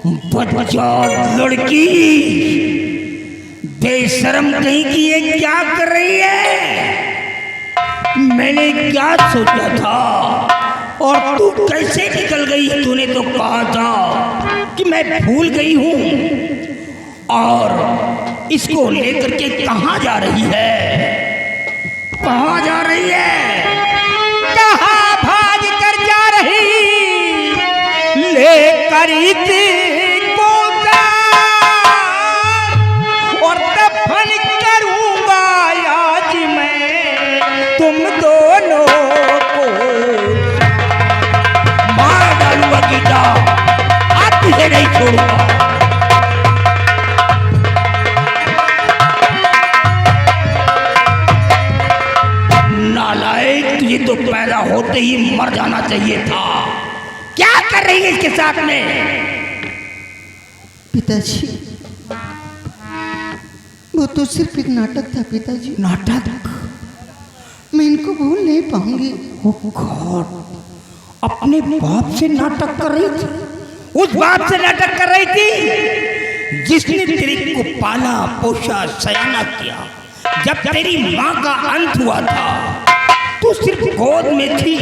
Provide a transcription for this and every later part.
बच्चा लड़की बेशर्म कहीं की ये क्या कर रही है? मैंने क्या सोचा था और तू कैसे निकल गई? तूने तो कहा था कि मैं भूल गई हूं। और इसको लेकर के कहां जा रही है? कहां जा रही है? कहां भाग कर जा रही लेकर को और दफन करूंगा आज मैं तुम दोनों को। मार डालूंगा गीता, आज तुझे नहीं छोड़ूंगा। नालायक, तुझे तो पैदा होते ही मर जाना चाहिए था। क्या कर रही है इसके साथ में? पिताजी, वो तो सिर्फ एक नाटक था पिताजी। नाटक? मैं इनको भूल नहीं पाऊंगी। गॉड, अपने बाप से नाटक कर रही थी? उस बाप से नाटक कर रही थी जिसने तेरे को पाला पोषा सयाना किया। जब तेरी माँ का अंत हुआ था तो सिर्फ गोद में थी।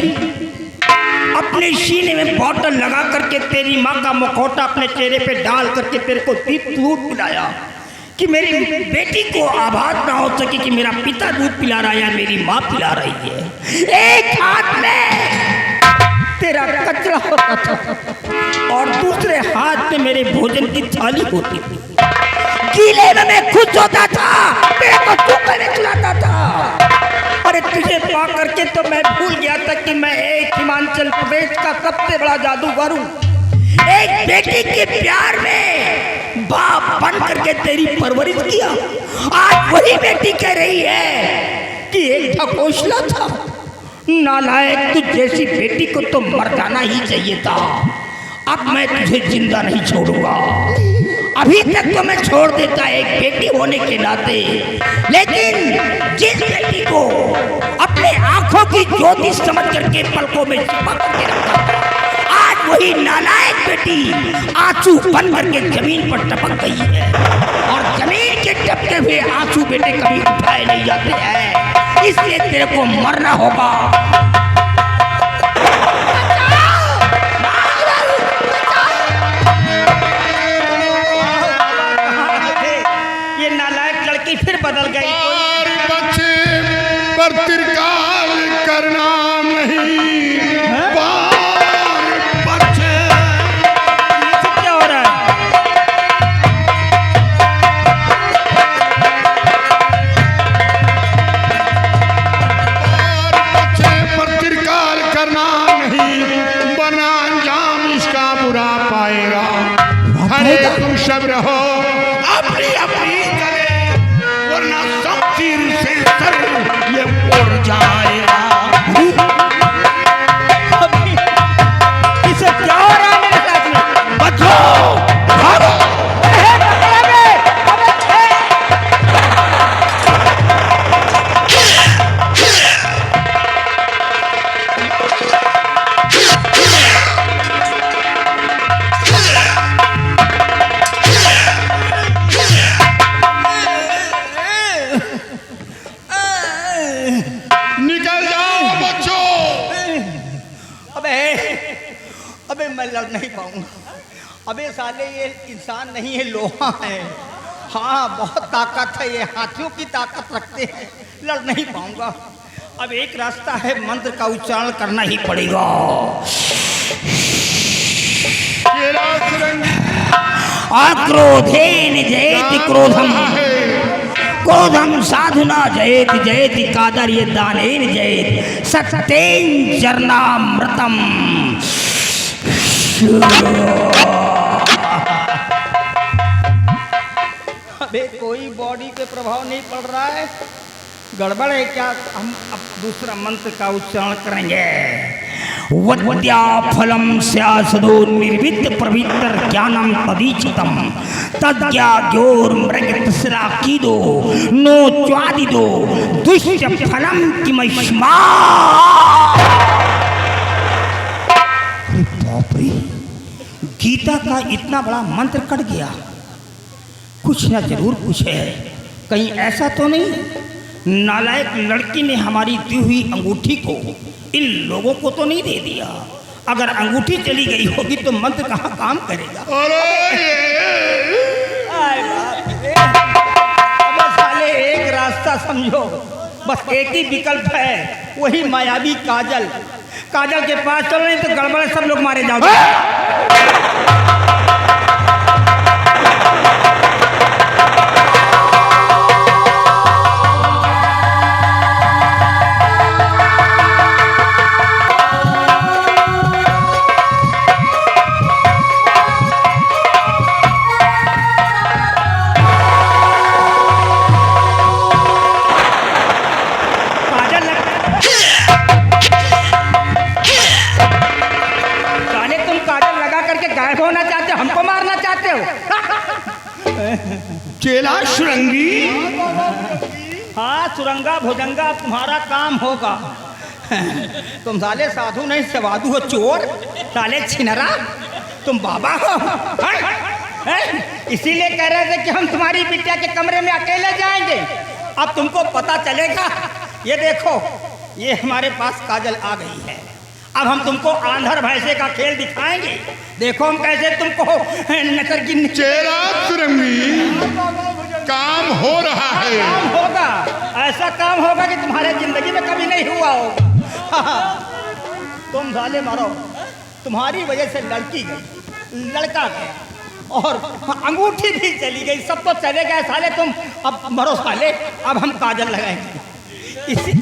अपने सीने में बॉटल लगा करके तेरी माँ का मुखौटा अपने चेहरे पे डाल करके तेरे को दूध पिलाया कि मेरी बेटी को आभास ना हो सके कि मेरा पिता दूध पिला रहा है या मेरी माँ पिला रही है। एक हाथ में तेरा कचरा होता था और दूसरे हाथ में मेरे भोजन की थाली होती थी। गीले में मैं खुश होता था, मेरे को सूखे में खिलाता था। अरे तुझे पा करके तो मैं भूल गया था कि मैं एक हिमाचल प्रदेश का सबसे बड़ा जादूगर हूँ। एक बेटी के प्यार में बाप बन करके तेरी परवरिश किया। आज वही बेटी कह रही है कि एक ढकोसला था। नालायक, तुझ जैसी बेटी को तो मर जाना ही चाहिए था। अब मैं तुझे जिंदा नहीं छोड़ूंगा। अभी तक तो मैं छोड़ देता एक बेटी होने के नाते, लेकिन जिस बेटी को अपने आंखों की ज्योति समझ करके पलकों में छिपा करके रखा, आज वही नालायक बेटी आंसू बन करके जमीन पर टपक गई है। और जमीन के टपके हुए आंसू बेटे कभी उठाए नहीं जाते हैं, इसलिए तेरे को मरना होगा। फिर बदल गई। बच्चे पर तिरकाल करना नहीं। बच्चे क्या हो रहा है? बच्चे पर तिरकाल करना नहीं, बना अंजाम इसका बुरा पाएगा। अरे तुम सब रहो अपनी अपनी वरना सब तीर से सर ये उड़ जाएगा। इसे क्या हो रहा है मेरे साथ में? बचाओ, भागो। मैं लड़ नहीं पाऊंगा। अबे साले, ये इंसान नहीं है, लोहा है। हाँ, बहुत ताकत है, ये हाथियों की ताकत रखते हैं। लड़ नहीं पाऊंगा। अब एक रास्ता है, मंत्र का उच्चारण करना ही पड़ेगा। आक्रोधेन जयति क्रोधम, क्रोधम साधुना जयति जयति कादर्य दानेन जयति सत्येन चरणामृतम। अबे कोई बॉडी पे प्रभाव नहीं पड़ रहा है, गड़बड़ है क्या? हम अब दूसरा मंत्र का उच्चारण करेंगे। वद्या फलम स्यासदो निर्विद्य पवित्र ज्ञानम तदीचितम तद्ज्ञोर मृगतसरा कीदो नो च्वादिदो दुष्ट फलम किमश्मा। बाप रे, गीता का इतना बड़ा मंत्र कट गया, कुछ ना जरूर कुछ है। कहीं ऐसा तो नहीं नालायक लड़की ने हमारी दी हुई अंगूठी को इन लोगों को तो नहीं दे दिया? अगर अंगूठी चली गई होगी तो मंत्र कहाँ काम करेगा? अब साले एक रास्ता समझो, बस एक ही विकल्प है, वही मायावी काजल। काजल के पास चलो, नहीं तो गड़बड़ सब लोग मारे जाओगे। चेला सुरंगी। हाँ, सुरंगा भुजंगा तुम्हारा काम होगा। तुम साले साधु नहीं सवादु हो, चोर साले छिनरा, तुम बाबा हो। इसीलिए कह रहे थे कि हम तुम्हारी बिटिया के कमरे में अकेले जाएंगे। अब तुमको पता चलेगा। ये देखो, ये हमारे पास काजल आ गई है। अब हम तुमको आंधर भैंसे का खेल दिखाएंगे। देखो हम कैसे तुमको नजर की। चेला सुरंगी, काम हो रहा है। काम होगा, ऐसा काम होगा कि तुम्हारे जिंदगी में कभी नहीं हुआ होगा। तुम साले मारो, तुम्हारी वजह से लड़की गई, लड़का गया और अंगूठी भी चली गई, सब तो चले गए साले। तुम अब मरो साले। अब हम काजल लगाएंगे। इसी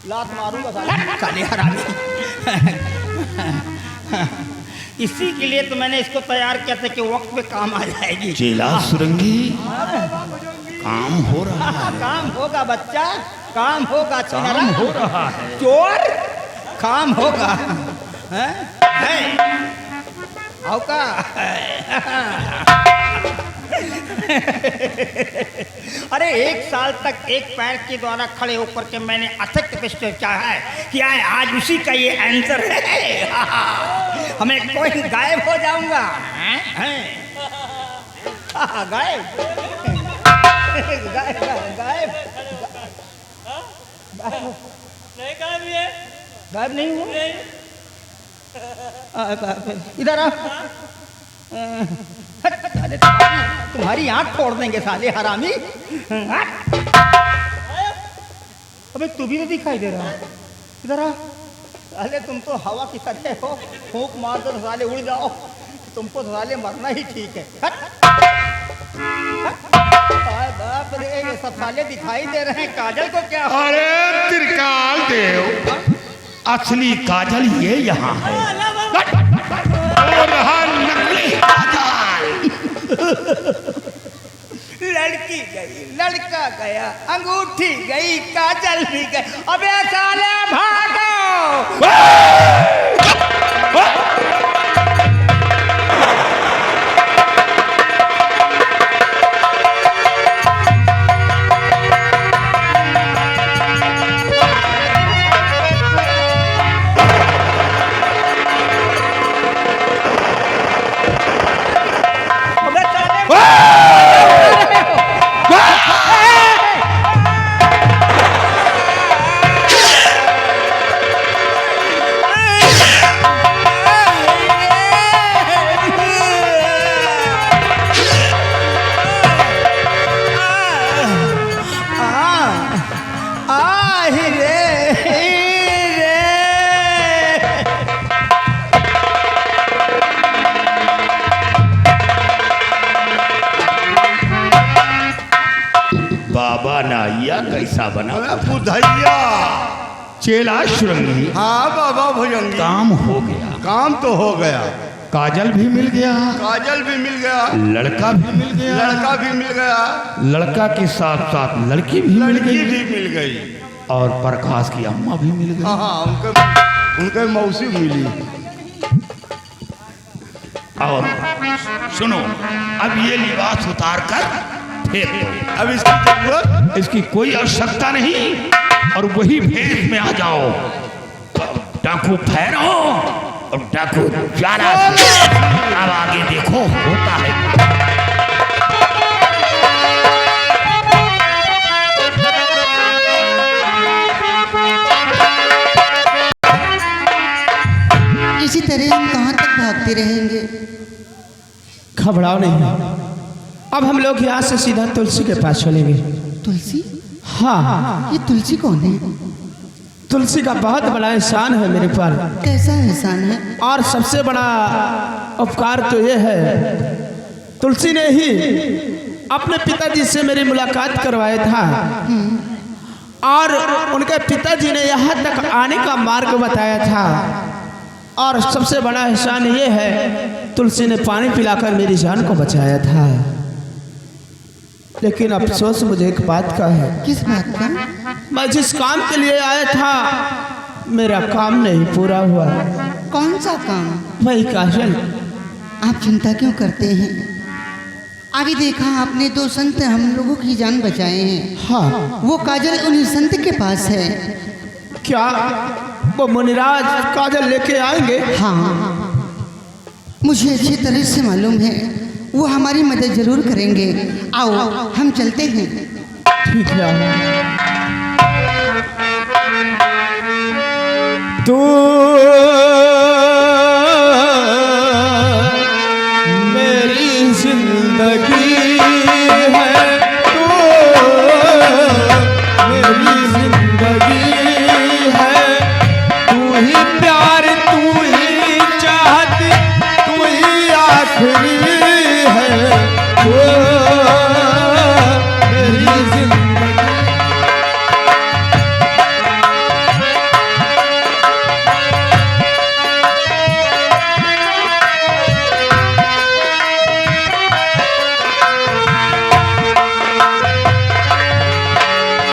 लात मारूंगा साले हरामी। इसी के लिए तो मैंने इसको तैयार किया था कि वक्त पे काम आ जाएगी। चेला सुरंगी, काम हो रहा है। काम होगा बच्चा, काम होगा। काम हो रहा है। चोर, काम होगा। होगा। अरे 1 साल तक एक पैर के द्वारा खड़े होकर के मैंने अथक कष्ट किया है। आज उसी का ये आंसर है। हमें कोई गायब हो जाऊंगा। गायब गायब गायब गायब नहीं हुआ। इधर आ। तुम्हारी आंख फोड़ देंगे साले हरामी। अबे तू भी तो दिखाई दे रहा। इधर आ। साले तुम तो हवा की तरह हो, फूंक मार दो तो साले उड़ जाओ। तुमको तो साले मरना ही ठीक है। बाप रे, ये सब साले दिखाई दे रहे हैं। काजल को क्या? अरे त्रिकाल देव, असली काजल ये यहाँ है और रहा नकली काजल। लड़की गई, लड़का गया, अंगूठी गई, काजल भी गई। अबे साले भागो। कैसा बना बुधैया। चेला सुरंगी, हाँ बाबा भुजंगी, काम हो गया। काम तो हो गया। काजल भी मिल गया, काजल भी मिल गया, लड़का भी मिल गया, लड़का भी मिल गया, लड़का के साथ साथ लड़की भी मिल लड़की गई, भी मिल गई और प्रकाश की अम्मा भी मिल गई। हाँ, उनके मौसी मिली। और सुनो, अब ये लिबास उतार कर फेंक दो। अब इसकी जरूरत, इसकी कोई आवश्यकता नहीं, और वही भेष में आ जाओ। डाकू ठहरो, और डाकू ज्वाला से। अब आगे देखो होता है। इसी तरह हम कहाँ तक भागते रहेंगे? घबराओ नहीं, अब हम लोग यहाँ से सीधा तुलसी के पास चलेंगे। तुलसी? हाँ, ये तुलसी कौन है? तुलसी का बहुत बड़ा एहसान है मेरे पर, कैसा एहसान है? और सबसे बड़ा उपकार तो ये है, तुलसी ने ही अपने पिताजी से मेरी मुलाकात करवाया था और उनके पिताजी ने यहाँ तक आने का मार्ग बताया था। और सबसे बड़ा एहसान ये है, तुलसी ने पानी पिलाकर मेरी जान को बचाया था। लेकिन अफसोस मुझे एक बात का है, किस बात का? मैं जिस काम के लिए आया था मेरा काम नहीं पूरा हुआ। कौन सा काम? वही काजल। आप चिंता क्यों करते हैं? अभी देखा आपने, 2 संत हम लोगों की जान बचाए हैं। हाँ, वो काजल उन्हीं संत के पास है। क्या वो मुनिराज काजल लेके आएंगे? हाँ, मुझे अच्छी तरह से मालूम है, वो हमारी मदद जरूर करेंगे। आओ हम चलते हैं। ठीक है। तू